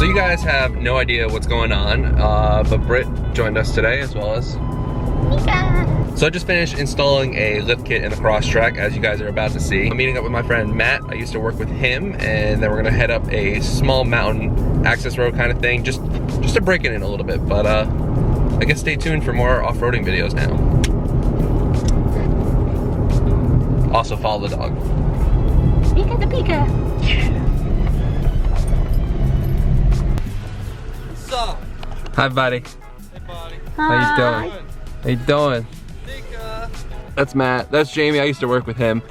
So you guys have no idea what's going on, but Britt joined us today as well as Mika. So I just finished installing a lift kit in the Crosstrek, as you guys are about to see. I'm meeting up with my friend Matt. I used to work with him, and then we're gonna head up a small mountain access road kind of thing, just to break it in a little bit. But I guess stay tuned for more off-roading videos now. Also follow the dog. Mika the Pika. What's up? Hi, buddy. Hey, buddy. How you doing? How you doing? Mika. That's Matt. That's Jamie. I used to work with him.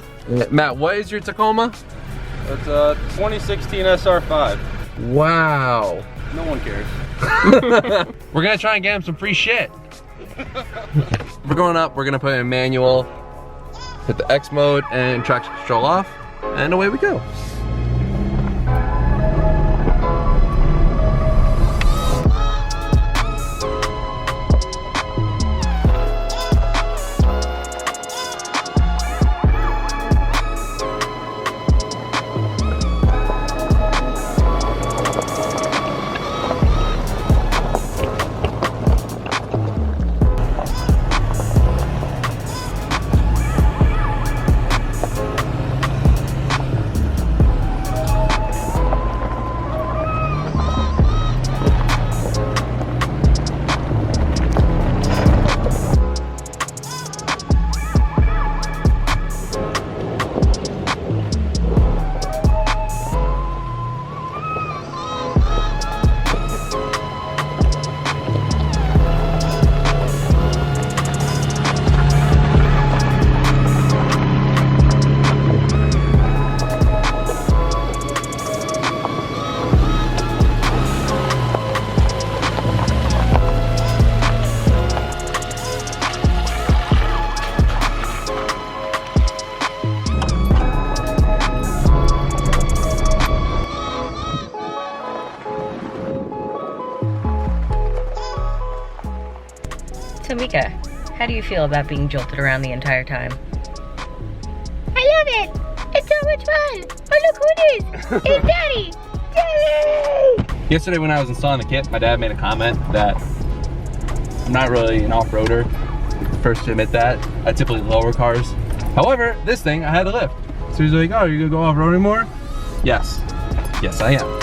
Matt, what is your Tacoma? It's a 2016 SR5. Wow. No one cares. We're gonna try and get him some free shit. We're going up. We're gonna put in manual, hit the X mode, and traction control off, and away we go. So Mika, how do you feel about being jolted around the entire time? I love it. It's so much fun. Oh, look who it is. It's Daddy. Daddy. Yesterday when I was installing the kit, my dad made a comment that I'm not really an off-roader. First to admit that. I typically lower cars. However, this thing I had to lift. So he's like, oh, you gonna go off-roading more? Yes. Yes, I am.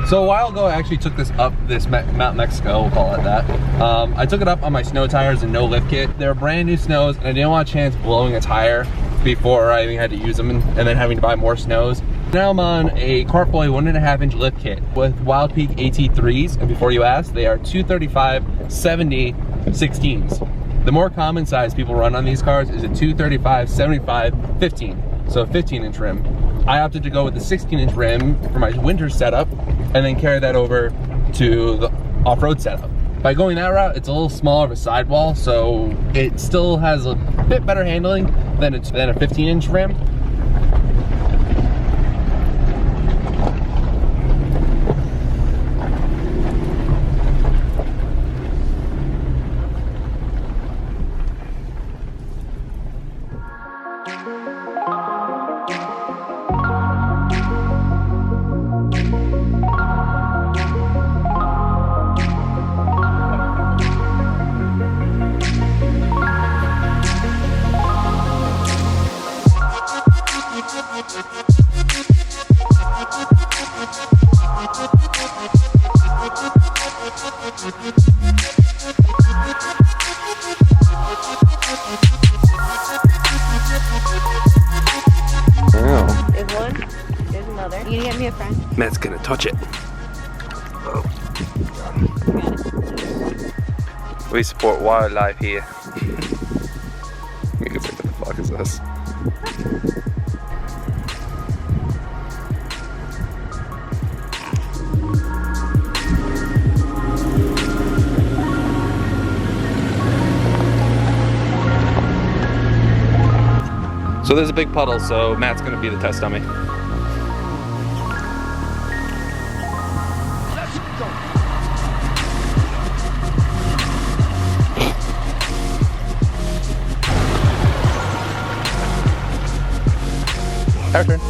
So a while ago, I actually took this up this Mount Mexico, we'll call it that. I took it up on my snow tires and no lift kit. They were brand new snows, and I didn't want a chance blowing a tire before I even had to use them, and then having to buy more snows. Now I'm on a Kartboy 1.5-inch lift kit with Wild Peak AT3s, and before you ask, they are 235/70 16s. The more common size people run on these cars is a 235/75 15, so a 15-inch rim. I opted to go with the 16-inch rim for my winter setup, and then carry that over to the off-road setup. By going that route, it's a little smaller of a sidewall, so it still has a bit better handling than a 15-inch rim. You gonna get me a friend? Matt's gonna touch it. Oh. We support wildlife here. Mika's like, what the fuck is this? So there's a big puddle, so Matt's gonna be the test dummy. Our turn.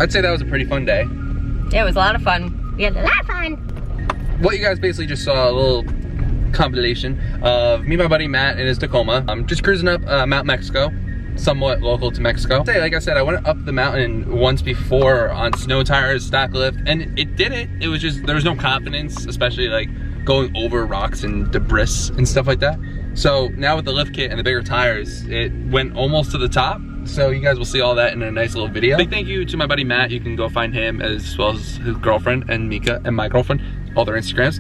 I'd say that was a pretty fun day. Yeah, it was a lot of fun. We had a lot of fun. What you guys basically just saw, a little compilation of me and my buddy Matt in his Tacoma. I'm just cruising up Mount Mexico, somewhat local to Mexico. Like I said, I went up the mountain once before on snow tires, stock lift, and it did it. It was just, there was no confidence, especially like going over rocks and debris and stuff like that. So now with the lift kit and the bigger tires, it went almost to the top. So you guys will see all that in a nice little video. Big thank you to my buddy Matt. You can go find him as well as his girlfriend and Mika and my girlfriend, all their Instagrams,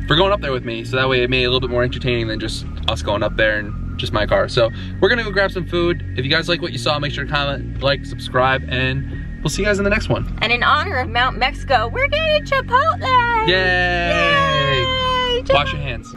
for going up there with me. So that way it made it a little bit more entertaining than just us going up there and just my car. So we're gonna go grab some food. If you guys like what you saw, make sure to comment, like, subscribe, and we'll see you guys in the next one. And in honor of Mount Mexico, we're getting Chipotle! Yay! Yay! Wash your hands.